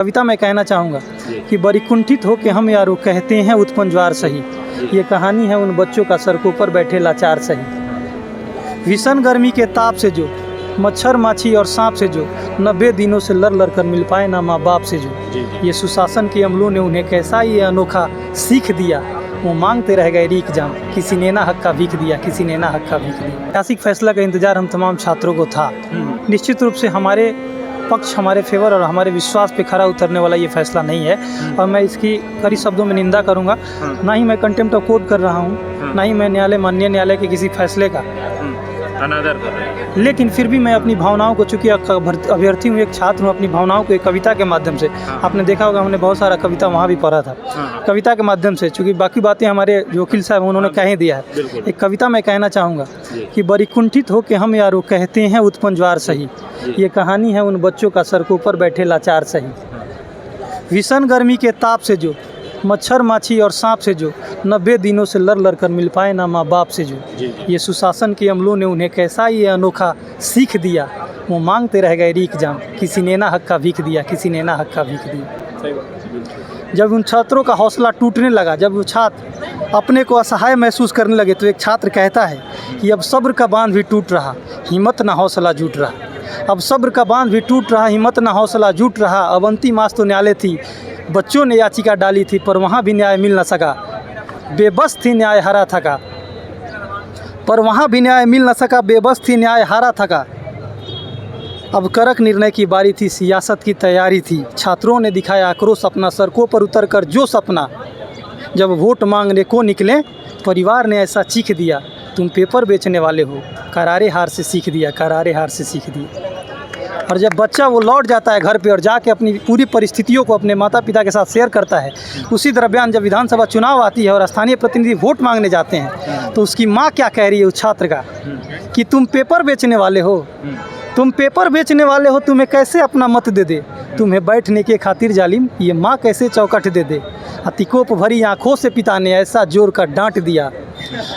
कविता में कहना चाहूँगा कि बड़ी कुंठित हो के हम यारो कहते हैं उत्पन्न ज्वार सही। ये कहानी है उन बच्चों का सड़कों पर बैठे लाचार सही। भीषण गर्मी के ताप से जो मच्छर माछी और सांप से जो 90 दिनों से लड़ कर मिल पाए ना माँ बाप से जो ये सुशासन के अमलों ने उन्हें कैसा ये अनोखा सीख दिया। वो मांगते रह गए रीक जाम, किसी ने ना हक का भीख दिया, किसी ने ना हक का भीख दिया। ऐतिहासिक फैसला का इंतजार हम तमाम छात्रों को था। निश्चित रूप से हमारे पक्ष, हमारे फेवर और हमारे विश्वास पे खरा उतरने वाला ये फैसला नहीं है और मैं इसकी कड़ी शब्दों में निंदा करूंगा। ना ही मैं कंटेम्प्ट ऑफ कोर्ट कर रहा हूँ, ना ही मैं माननीय न्यायालय के किसी फैसले का अनादर कर रहे हैं। लेकिन फिर भी मैं अपनी भावनाओं को, चूँकि अभ्यर्थी हूँ, एक छात्र हूँ, अपनी भावनाओं को एक कविता के माध्यम से, आपने देखा होगा हमने बहुत सारा कविता वहाँ भी पढ़ा था, कविता के माध्यम से, चूँकि बाकी बातें हमारे जो वकील साहब उन्होंने कह ही दिया है। एक कविता में कहना चाहूँगा कि बड़ी कुंठित हो के हम यारो कहते हैं उत्पन्न ज्वार सही। ये कहानी है उन बच्चों का सड़कों पर बैठे लाचार सही। भीषण गर्मी के ताप से जो मच्छर माछी और सांप से जो 90 दिनों से लड़ कर मिल पाए ना माँ बाप से जो ये सुशासन के अमलों ने उन्हें कैसा ये अनोखा सीख दिया। वो मांगते रह गए रीक जाम, किसी ने ना हक का भीख दिया, किसी ने ना हक का भीख दिया। जब उन छात्रों का हौसला टूटने लगा, जब वो छात्र अपने को असहाय महसूस करने लगे, तो एक छात्र कहता है कि अब सब्र का बांध भी टूट रहा, हिम्मत ना हौसला जुट रहा। अब सब्र का बांध भी टूट रहा, हिम्मत ना हौसला जुट रहा। अब अंतिम आस तो न्यायालय थी, बच्चों ने याचिका डाली थी, पर वहाँ भी न्याय मिल न सका। बेबस थी, न्याय हारा थका, पर वहाँ भी न्याय मिल न सका। बेबस थी, न्याय हारा थका। अब कड़क निर्णय की बारी थी, सियासत की तैयारी थी। छात्रों ने दिखाया आक्रोश अपना, सड़कों पर उतर कर जो सपना। जब वोट मांगने को निकले, परिवार ने ऐसा चीख दिया, तुम पेपर बेचने वाले हो। करारे हार से सीख दिया, करारे हार से सीख दिया। और जब बच्चा वो लौट जाता है घर पे और जाके अपनी पूरी परिस्थितियों को अपने माता पिता के साथ शेयर करता है, उसी दरमियान जब विधानसभा चुनाव आती है और स्थानीय प्रतिनिधि वोट मांगने जाते हैं, तो उसकी माँ क्या कह रही है उस छात्र का कि तुम पेपर बेचने वाले हो, तुम पेपर बेचने वाले हो, तुम्हें कैसे अपना मत दे दे, तुम्हें बैठने के खातिर जालिम ये माँ कैसे चौकट दे दे। अतिकोप भरी आँखों से पिता ने ऐसा जोर का डांट दिया,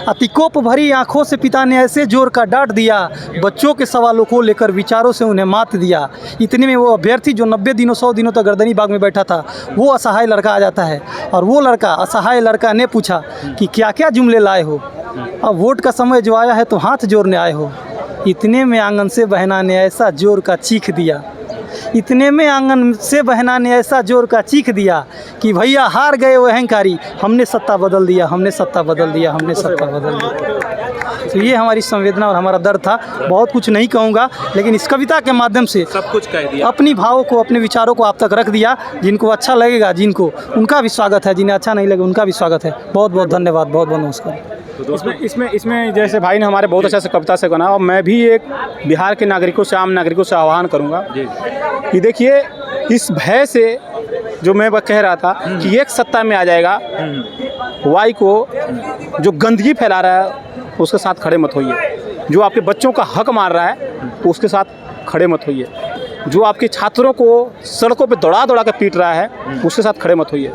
अतिकोप भरी आँखों से पिता ने ऐसे जोर का डांट दिया। बच्चों के सवालों को लेकर विचारों से उन्हें मात दिया। इतने में वो अभ्यर्थी जो 90 दिनों 100 दिनों तक गर्दनी बाग में बैठा था, वो असहाय लड़का आ जाता है और वो लड़का, असहाय लड़का ने पूछा कि क्या क्या जुमले लाए हो, अब वोट का समय जो आया है तो हाथ जोड़ने आए हो। इतने में आंगन से बहना ने ऐसा जोर का चीख दिया, इतने में आंगन से बहना ने ऐसा जोर का चीख दिया कि भैया हार गए वो अहंकारी, हमने सत्ता बदल दिया, हमने सत्ता बदल दिया, हमने सत्ता बदल दिया। तो ये हमारी संवेदना और हमारा दर्द था। बहुत कुछ नहीं कहूँगा, लेकिन इस कविता के माध्यम से सब कुछ कह दिया, अपनी भावों को, अपने विचारों को आप तक रख दिया। जिनको अच्छा लगेगा, जिनको, उनका भी स्वागत है, जिन्हें अच्छा नहीं लगे उनका भी स्वागत है। बहुत बहुत धन्यवाद, बहुत बहुत नमस्कार। तो इसमें जैसे भाई ने हमारे बहुत अच्छा से कविता से बना, और मैं भी एक बिहार के नागरिकों से, आम नागरिकों से आह्वान करूँगा कि देखिए, इस भय से जो मैं कह रहा था कि एक सत्ता में आ जाएगा, वाई को जो गंदगी फैला रहा है उसके साथ खड़े मत होइए। जो आपके बच्चों का हक मार रहा है उसके साथ खड़े मत होइए। जो आपके छात्रों को सड़कों पे दौड़ा दौड़ा कर पीट रहा है उसके साथ खड़े मत होइए।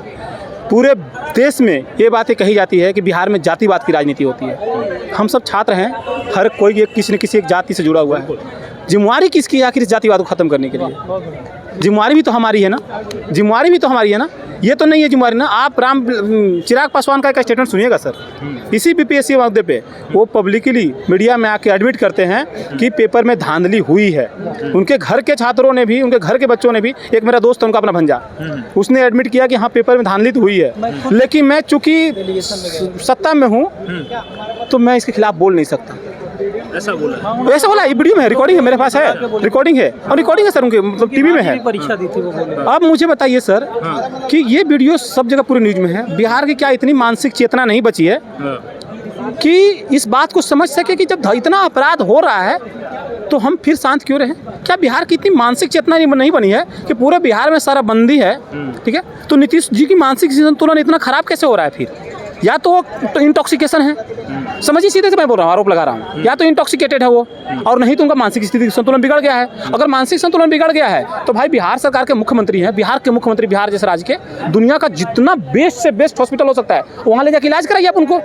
पूरे देश में ये बातें कही जाती है कि बिहार में जातिवाद की राजनीति होती है। हम सब छात्र हैं, हर कोई किसी न किसी एक जाति से जुड़ा हुआ है। जिम्मेवारी किसकी है आखिर इस जातिवाद को ख़त्म करने के लिए? जिम्मेवारी भी तो हमारी है ना, जिम्मेवारी भी तो हमारी है ना। ये तो नहीं है जिम्मेवारी ना। आप चिराग पासवान का एक स्टेटमेंट सुनिएगा सर, इसी बीपीएससी मुद्दे पे वो पब्लिकली मीडिया में आके एडमिट करते हैं कि पेपर में धांधली हुई है। उनके घर के छात्रों ने भी, उनके घर के बच्चों ने भी, एक मेरा दोस्त है उनका अपना भंजा, उसने एडमिट किया कि हाँ पेपर में धांधली तो हुई है, लेकिन मैं चूँकि सत्ता में हूँ तो मैं इसके खिलाफ बोल नहीं सकता। ऐसा बोला, ये वीडियो में है, रिकॉर्डिंग है, मेरे पास है, रिकॉर्डिंग है, और रिकॉर्डिंग है सर, उनके मतलब टीवी में है। परीक्षा दी थी वो बोले। अब मुझे बताइए सर कि ये वीडियो सब जगह पूरे न्यूज़ में है। बिहार की क्या इतनी मानसिक चेतना नहीं बची है कि इस बात को समझ सके कि जब इतना अपराध हो रहा है तो हम फिर शांत क्यों रहें? क्या बिहार की इतनी मानसिक चेतना नहीं बनी है कि पूरे बिहार में सारा बंदी है, ठीक है, तो नीतीश जी की मानसिक संतुलन इतना खराब कैसे हो रहा है? फिर या तो इंटॉक्सिकेशन है, समझिए, सीधे से मैं बोल रहा हूँ, आरोप लगा रहा हूँ, या तो इंटॉक्सिकेटेड है वो, और नहीं तो उनका मानसिक स्थिति संतुलन बिगड़ गया है। अगर मानसिक संतुलन बिगड़ गया है तो भाई बिहार सरकार के मुख्यमंत्री हैं, बिहार के मुख्यमंत्री, बिहार जैसे राज्य के, दुनिया का जितना बेस्ट से बेस्ट हॉस्पिटल हो सकता है वहाँ ले जाकर इलाज कराइए आप उनको।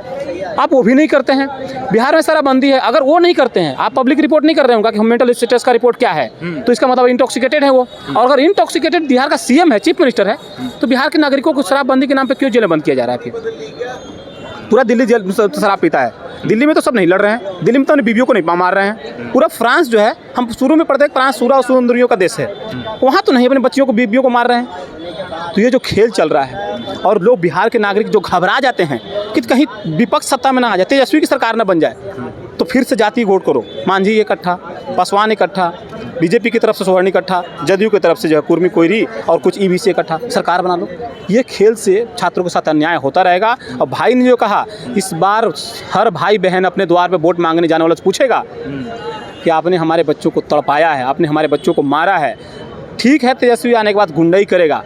आप वो भी नहीं करते हैं। बिहार में शराबबंदी है, अगर वो नहीं करते हैं, आप पब्लिक रिपोर्ट नहीं कर रहे होंगे कि मेंटल स्टेटस का रिपोर्ट क्या है, तो इसका मतलब इंटॉक्सिकेटेड है वो। और अगर इंटॉक्सिकेटेड बिहार का सीएम है, चीफ मिनिस्टर है, तो बिहार के नागरिकों को शराबबंदी के नाम पे क्यों जेलें बंद किया जा रहा है? फिर पूरा दिल्ली जेल शराब पीता है। दिल्ली में तो सब नहीं लड़ रहे हैं, दिल्ली में तो अपनी बीवियों को नहीं मार रहे हैं। पूरा फ्रांस जो है, हम शुरू में पढ़ते हैं फ्रांस सूरा और सुंदरियों का देश है, वहाँ तो नहीं अपने बच्चियों को बीवियों को मार रहे हैं। तो ये जो खेल चल रहा है, और लोग बिहार के नागरिक जो घबरा जाते हैं कि कहीं विपक्ष सत्ता में ना आ जाए, तेजस्वी की सरकार ना बन जाए, तो फिर से जाति वोट करो। मांझी इकट्ठा, पासवान इकट्ठा, बीजेपी की तरफ से सोहर्णी इकट्ठा, जदयू की तरफ से जो है कुर्मी कोयरी और कुछ ईबीसी इकट्ठा, सरकार बना लो। ये खेल से छात्रों के साथ अन्याय होता रहेगा। और भाई ने जो कहा, इस बार हर भाई बहन अपने द्वार पे वोट मांगने जाने वाला से पूछेगा कि आपने हमारे बच्चों को तड़पाया है, आपने हमारे बच्चों को मारा है। ठीक है, तेजस्वी आने के बाद गुंडाई करेगा,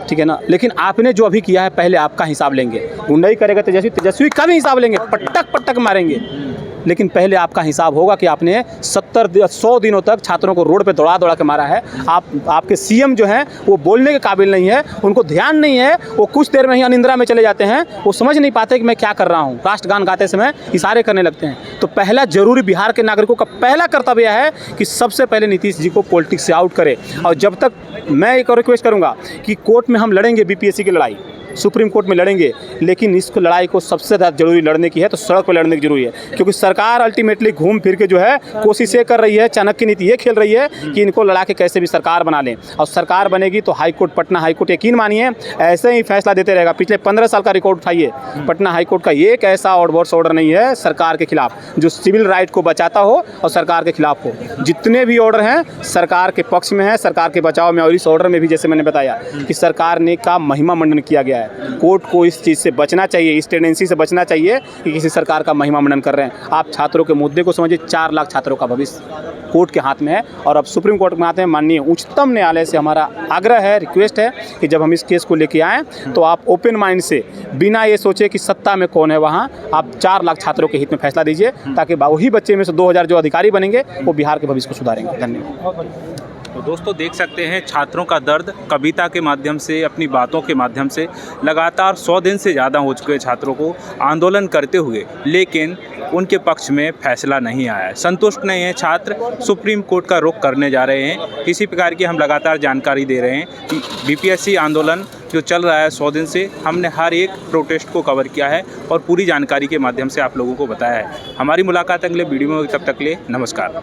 ठीक है ना, लेकिन आपने जो अभी किया है पहले आपका हिसाब लेंगे। गुंडाई करेगा तेजस्वी का भी हिसाब लेंगे, पटक पटक मारेंगे, लेकिन पहले आपका हिसाब होगा कि आपने 100 दिनों तक छात्रों को रोड पे दौड़ा दौड़ा के मारा है। आपके सीएम जो हैं वो बोलने के काबिल नहीं है, उनको ध्यान नहीं है, वो कुछ देर में ही अनिंद्रा में चले जाते हैं, वो समझ नहीं पाते कि मैं क्या कर रहा हूँ। राष्ट्रगान गाते समय इशारे करने लगते हैं। तो पहला जरूरी बिहार के नागरिकों का पहला कर्तव्य है कि सबसे पहले नीतीश जी को पॉलिटिक्स से आउट करे। और जब तक मैं एक और रिक्वेस्ट करूँगा कि कोर्ट में हम लड़ेंगे, बीपीएससी की लड़ाई सुप्रीम कोर्ट में लड़ेंगे, लेकिन इस लड़ाई को सबसे ज़्यादा जरूरी लड़ने की है तो सड़क पर लड़ने की जरूरी है। क्योंकि सरकार अल्टीमेटली घूम फिर के जो है कोशिशें कर रही है, चाणक्य नीति ये खेल रही है कि इनको लड़ा के कैसे भी सरकार बना लें। और सरकार बनेगी तो हाईकोर्ट, पटना हाईकोर्ट, यकीन मानिए ऐसे ही फैसला देते रहेगा। पिछले 15 साल का रिकॉर्ड उठाइए, पटना हाईकोर्ट का एक ऐसा ऑर्डर्स ऑर्डर नहीं है सरकार के खिलाफ जो सिविल राइट को बचाता हो और सरकार के खिलाफ हो। जितने भी ऑर्डर हैं सरकार के पक्ष में है, सरकार के बचाव में। और इस ऑर्डर में भी जैसे मैंने बताया कि सरकार ने का महिमा मंडन किया गया है। कोर्ट को इस चीज़ से बचना चाहिए, इस टेंडेंसी से बचना चाहिए कि किसी सरकार का महिमा मंडन कर रहे हैं। आप छात्रों के मुद्दे को समझिए, 4 लाख छात्रों का भविष्य कोर्ट के हाथ में है। और अब सुप्रीम कोर्ट में आते हैं, माननीय उच्चतम न्यायालय से हमारा आग्रह है, रिक्वेस्ट है कि जब हम इस केस को लेके आएँ तो आप ओपन माइंड से, बिना ये सोचे कि सत्ता में कौन है वहाँ, आप 4 लाख छात्रों के हित में फैसला दीजिए, ताकि वही बच्चे में से 2000 जो अधिकारी बनेंगे वो बिहार के भविष्य को सुधारेंगे। धन्यवाद। तो दोस्तों देख सकते हैं छात्रों का दर्द कविता के माध्यम से, अपनी बातों के माध्यम से लगातार 100 दिन से ज़्यादा हो चुके छात्रों को आंदोलन करते हुए, लेकिन उनके पक्ष में फैसला नहीं आया है। संतुष्ट नहीं है छात्र, सुप्रीम कोर्ट का रुख करने जा रहे हैं। इसी प्रकार की हम लगातार जानकारी दे रहे हैं कि बीपीएससी आंदोलन जो चल रहा है 100 दिन से, हमने हर एक प्रोटेस्ट को कवर किया है और पूरी जानकारी के माध्यम से आप लोगों को बताया है। हमारी मुलाकात अगले वीडियो में, तब तक के लिए नमस्कार।